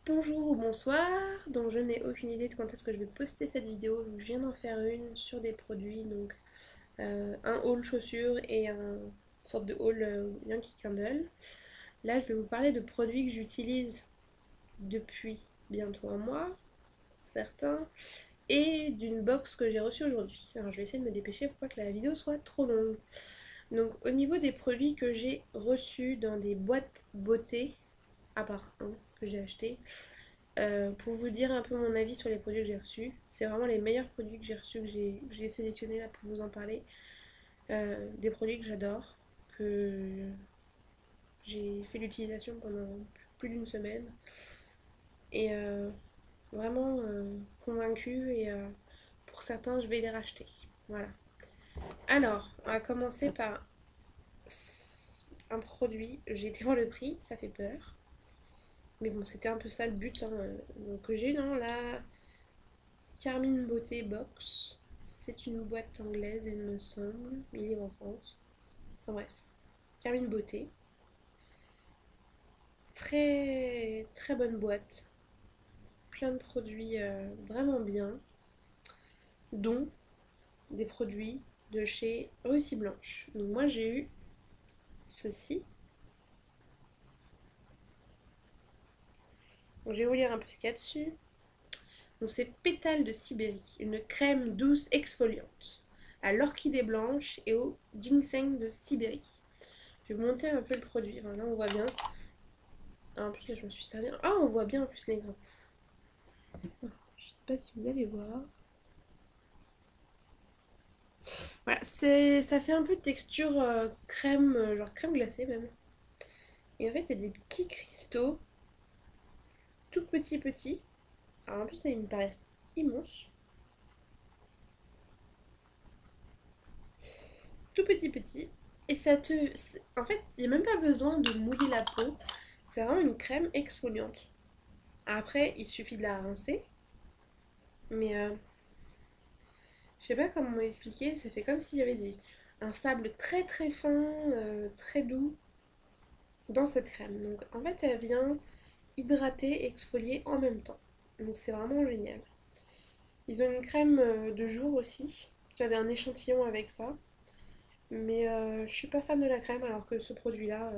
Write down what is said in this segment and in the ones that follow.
Bonjour ou bonsoir, donc je n'ai aucune idée de quand est-ce que je vais poster cette vidéo, donc je viens d'en faire une sur des produits, donc un haul chaussures et un sorte de haul Yankee Candle. Là je vais vous parler de produits que j'utilise depuis bientôt un mois, certains, et d'une box que j'ai reçue aujourd'hui. Alors je vais essayer de me dépêcher pour pas que la vidéo soit trop longue. Donc au niveau des produits que j'ai reçus dans des boîtes beauté, à part un que j'ai acheté, pour vous dire un peu mon avis sur les produits que j'ai reçus, c'est vraiment les meilleurs produits que j'ai reçus, que j'ai sélectionnés là pour vous en parler. Des produits que j'adore, que j'ai fait l'utilisation pendant plus d'une semaine et vraiment convaincue et pour certains je vais les racheter. Voilà. Alors, on va commencer par un produit, j'ai été voir le prix, ça fait peur. Mais bon, c'était un peu ça le but. Hein. Donc j'ai eu la Carmine Beauté Box. C'est une boîte anglaise, il me semble. Il est en France. Enfin bref. Carmine Beauté. Très très bonne boîte. Plein de produits vraiment bien. Dont des produits de chez Russie Blanche. Donc moi j'ai eu ceci. Donc, je vais vous lire un peu ce qu'il y a dessus. Donc c'est Pétales de Sibérie, une crème douce exfoliante à l'orchidée blanche et au ginseng de Sibérie. Je vais vous montrer un peu le produit. Enfin, là on voit bien. Ah, en plus là je me suis servi. Ah, on voit bien en plus les grains. Je sais pas si vous allez voir. Voilà, ça fait un peu de texture crème, genre crème glacée même. Et en fait il y a des petits cristaux, tout petits petits. Alors en plus là ils me paraissent immenses. Tout petit petit. Et ça te... En fait, il n'y a même pas besoin de mouiller la peau. C'est vraiment une crème exfoliante. Après, il suffit de la rincer. Mais je sais pas comment l'expliquer. Ça fait comme s'il y avait un sable très très fin, très doux dans cette crème. Donc en fait, elle vient hydrater et exfolier en même temps. Donc c'est vraiment génial. Ils ont une crème de jour aussi. J'avais un échantillon avec ça. Mais je suis pas fan de la crème alors que ce produit-là,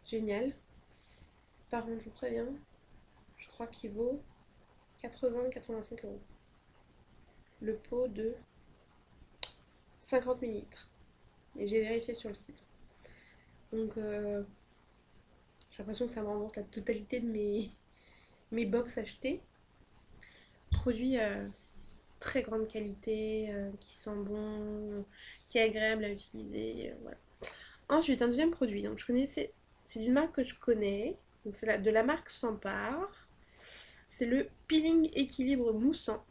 génial. Par contre, je vous préviens, je crois qu'il vaut 80-85 euros. Le pot de 50 millilitres. Et j'ai vérifié sur le site. Donc, j'ai l'impression que ça me rembourse la totalité de mes box achetées. Produit très grande qualité, qui sent bon, qui est agréable à utiliser. Voilà. Ensuite, un deuxième produit. Donc, je connaissais, c'est d'une marque que je connais. Donc, c'est de la marque Sampar. C'est le peeling équilibre moussant.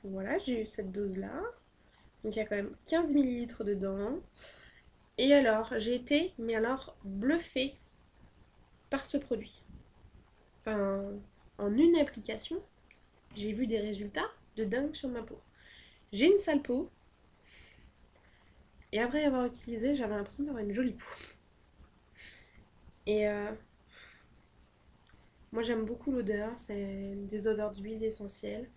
Voilà, j'ai eu cette dose-là. Donc il y a quand même 15 millilitres dedans. Et alors, j'ai été, mais alors, bluffée par ce produit. Enfin, en une application, j'ai vu des résultats de dingue sur ma peau. J'ai une sale peau. Et après avoir utilisé, j'avais l'impression d'avoir une jolie peau. Et moi j'aime beaucoup l'odeur, c'est des odeurs d'huile essentielle.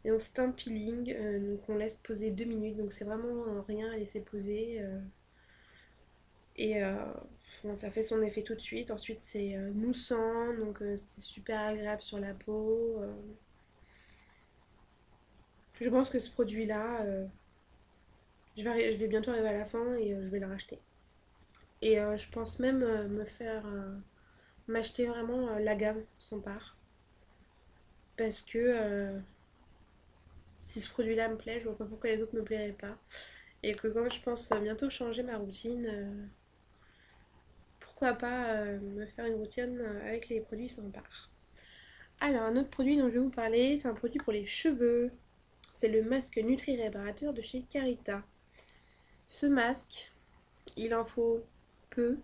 Et donc c'est un peeling, donc on laisse poser 2 minutes, donc c'est vraiment rien à laisser poser. Et bon, ça fait son effet tout de suite. Ensuite, c'est moussant, donc c'est super agréable sur la peau. Je pense que ce produit-là, je vais bientôt arriver à la fin et je vais le racheter. Et je pense même m'acheter vraiment la gamme sans part. Parce que si ce produit-là me plaît, je vois pas pourquoi les autres me plairaient pas. Et que quand je pense bientôt changer ma routine, pourquoi pas me faire une routine avec les produits sans part. Alors, un autre produit dont je vais vous parler, c'est un produit pour les cheveux. C'est le masque Nutri-Réparateur de chez Carita. Ce masque, il en faut peu,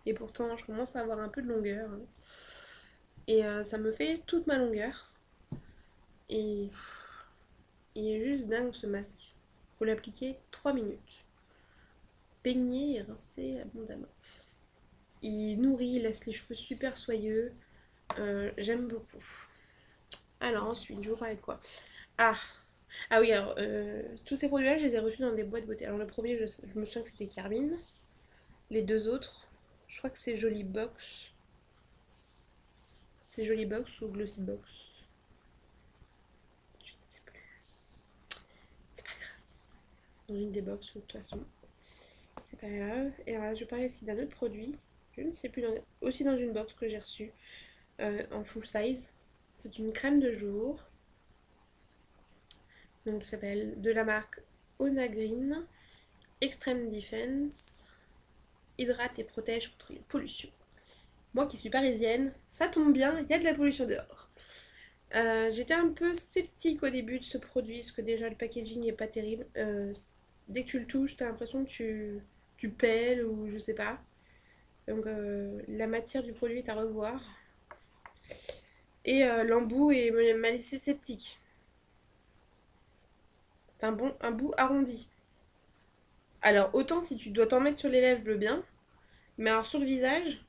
et pourtant je commence à avoir un peu de longueur. Hein. Et ça me fait toute ma longueur. Et il est juste dingue ce masque. Faut l'appliquer 3 minutes. Peigner et rincer abondamment. Il nourrit, il laisse les cheveux super soyeux. j'aime beaucoup. Alors ensuite, je vais vous parler de quoi? Ah, ah oui, alors, tous ces produits-là, je les ai reçus dans des boîtes beauté. Alors le premier, je me souviens que c'était Carmine. Les deux autres, je crois que c'est Jolie Box. C'est Jolie Box ou Glossy Box. Je ne sais plus. C'est pas grave. Dans une des box, de toute façon. C'est pas grave. Et alors là, je parlais aussi d'un autre produit. Je ne sais plus. Aussi dans une box que j'ai reçue en full size. C'est une crème de jour. Donc, qui s'appelle de la marque Onagreen Extreme Defense. Hydrate et protège contre les pollutions. Moi qui suis parisienne, ça tombe bien, il y a de la pollution dehors. J'étais un peu sceptique au début de ce produit, parce que déjà le packaging n'est pas terrible. Dès que tu le touches, t'as l'impression que tu pèles ou je sais pas. Donc la matière du produit est à revoir. Et l'embout m'a laissé sceptique. C'est un bout arrondi. Alors autant si tu dois t'en mettre sur les lèvres, je veux bien. Mais alors sur le visage,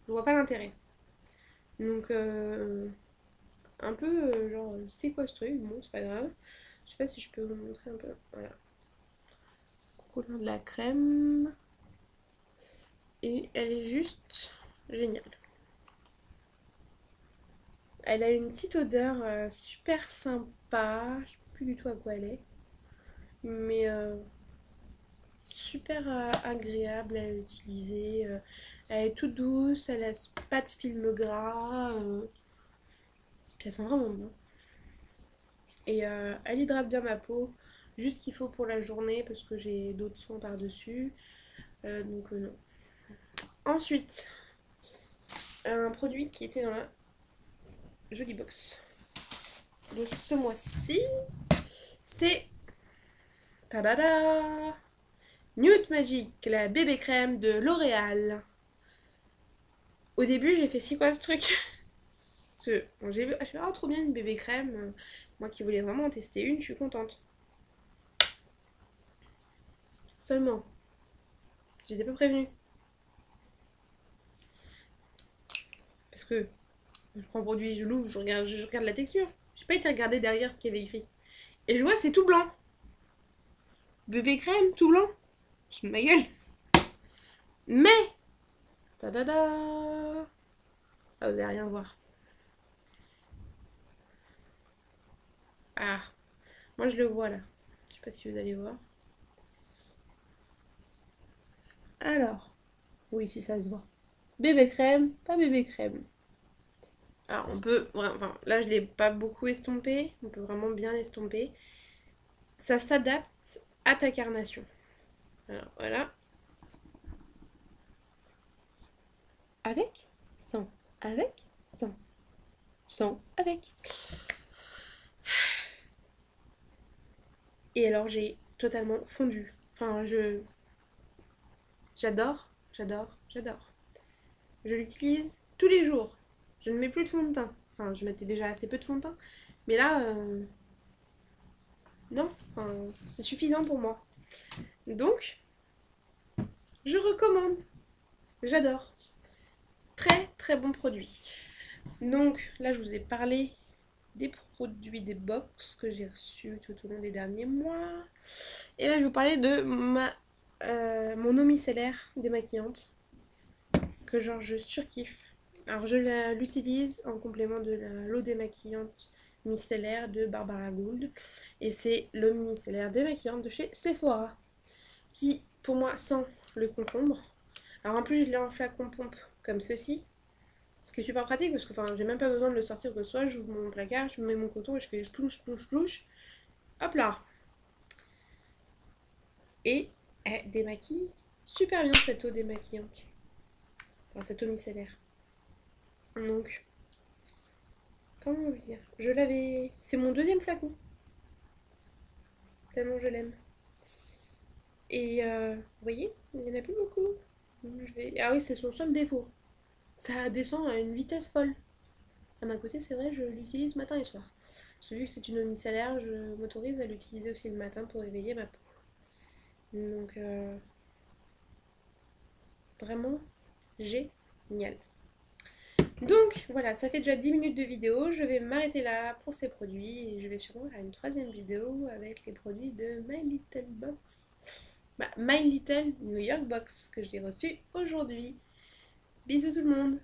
je vois pas l'intérêt. Donc un peu genre c'est quoi ce truc? Bon, c'est pas grave. Je sais pas si je peux vous montrer un peu. Voilà. Couleur de la crème. Et elle est juste géniale. Elle a une petite odeur super sympa. Je sais plus du tout à quoi elle est. Mais super agréable à utiliser. Elle est toute douce. Elle a pas de film gras. Puis elles sont vraiment bonnes. Et elle hydrate bien ma peau. Juste ce qu'il faut pour la journée parce que j'ai d'autres soins par-dessus. Donc non. Ensuite, un produit qui était dans la jolie box de ce mois-ci, c'est tada, Nude Magic, la bébé crème de L'Oréal. Au début, j'ai fait c'est quoi ce truc? Parce que bon, j'ai vu, je fais, oh, trop bien une bébé crème. Moi qui voulais vraiment en tester une, je suis contente. Seulement, j'étais pas prévenue. Parce que je prends le produit, je l'ouvre, je regarde la texture. J'ai pas été regarder derrière ce qu'il y avait écrit. Et je vois, c'est tout blanc. Bébé crème, tout blanc. Je me ma gueule. Mais, tadada. Ah, vous allez rien voir. Ah, moi je le vois là. Je sais pas si vous allez voir. Alors, oui, si ça se voit. Bébé crème, pas bébé crème. Alors, on peut, enfin, là je l'ai pas beaucoup estompé. On peut vraiment bien l'estomper. Ça s'adapte à ta carnation. Alors, voilà. Avec, sans, avec, sans, avec. Et alors j'ai totalement fondu. Enfin, j'adore, j'adore, j'adore. Je l'utilise tous les jours. Je ne mets plus de fond de teint. Enfin, je mettais déjà assez peu de fond de teint. Mais là, non, enfin, c'est suffisant pour moi. Donc, je recommande. J'adore. Très très bon produit. Donc là, je vous ai parlé des produits des box que j'ai reçus tout au long des derniers mois. Et là, je vais vous parler de mon eau micellaire démaquillante. Que genre, je surkiffe. Alors, je l'utilise en complément de l'eau démaquillante micellaire de Barbara Gould. Et c'est l'eau micellaire démaquillante de chez Sephora. Qui, pour moi, sent le concombre. Alors, en plus, je l'ai en flacon pompe comme ceci. Ce qui est super pratique parce que j'ai même pas besoin de le sortir que ce soit. J'ouvre mon placard, je mets mon coton et je fais splouche, splouche, splouche. Hop là. Et elle démaquille super bien cette eau démaquillante. Enfin, cette eau micellaire. Donc, comment vous dire? Je l'avais. C'est mon deuxième flacon. Tellement je l'aime. Et vous voyez, il n'y en a plus beaucoup. Ah oui, c'est son seul défaut. Ça descend à une vitesse folle. D'un côté, c'est vrai, je l'utilise matin et soir. Vu que c'est une eau micellaire, je m'autorise à l'utiliser aussi le matin pour éveiller ma peau. Donc, vraiment génial. Donc voilà, ça fait déjà 10 minutes de vidéo, je vais m'arrêter là pour ces produits et je vais sûrement faire une troisième vidéo avec les produits de My Little Box. My Little New York Box que j'ai reçu aujourd'hui. Bisous tout le monde!